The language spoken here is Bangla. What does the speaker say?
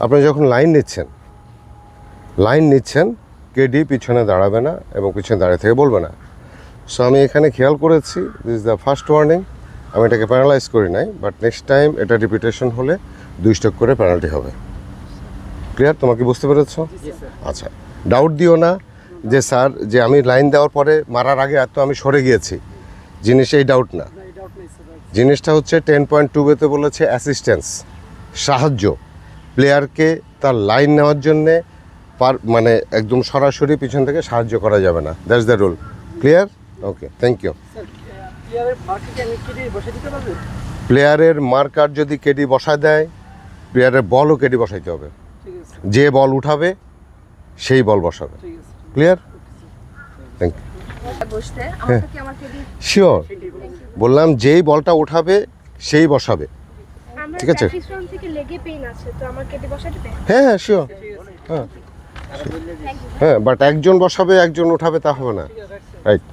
আপনি যখন লাইন নিচ্ছেন কেডি পিছনে দাঁড়াবে না এবং পিছনে দাঁড়িয়ে থেকে বলবে না। সো আমি এখানে খেয়াল করেছি, this is the first warning. আমি এটাকে প্যারালাইজ করি নাই, বাট নেক্সট টাইম এটা রিপিটেশন হলে 2 স্ট্রোক করে পেনাল্টি হবে। ক্লিয়ার? তোমার কি বুঝতে পেরেছ? আচ্ছা, ডাউট দিও না যে স্যার যে আমি লাইন দেওয়ার পরে মারার আগে এত আমি সরে গিয়েছি, জিনিস এই ডাউট না। জিনিসটা হচ্ছে 10.2-তে বলেছে অ্যাসিস্ট্যান্স, সাহায্য। প্লেয়ারকে তার লাইন নেওয়ার জন্যে মানে একদম সরাসরি পিছন থেকে সাহায্য করা যাবে না। That's the rule. Clear? Okay, thank you. প্লেয়ারের মার্কার যদি কেডি বসায় দেয়, প্লেয়ারের বলও কেডি বসাইতে হবে। যে বল উঠাবে সেই বল বসাবে। ক্লিয়ার? Thank you. শিওর, বললাম যেই বলটা উঠাবে সেই বসাবে। ঠিক আছে? হ্যাঁ হ্যাঁ, শিওর। হ্যাঁ হ্যাঁ, বাট একজন বসাবে একজন উঠাবে তা হবে না। রাইট।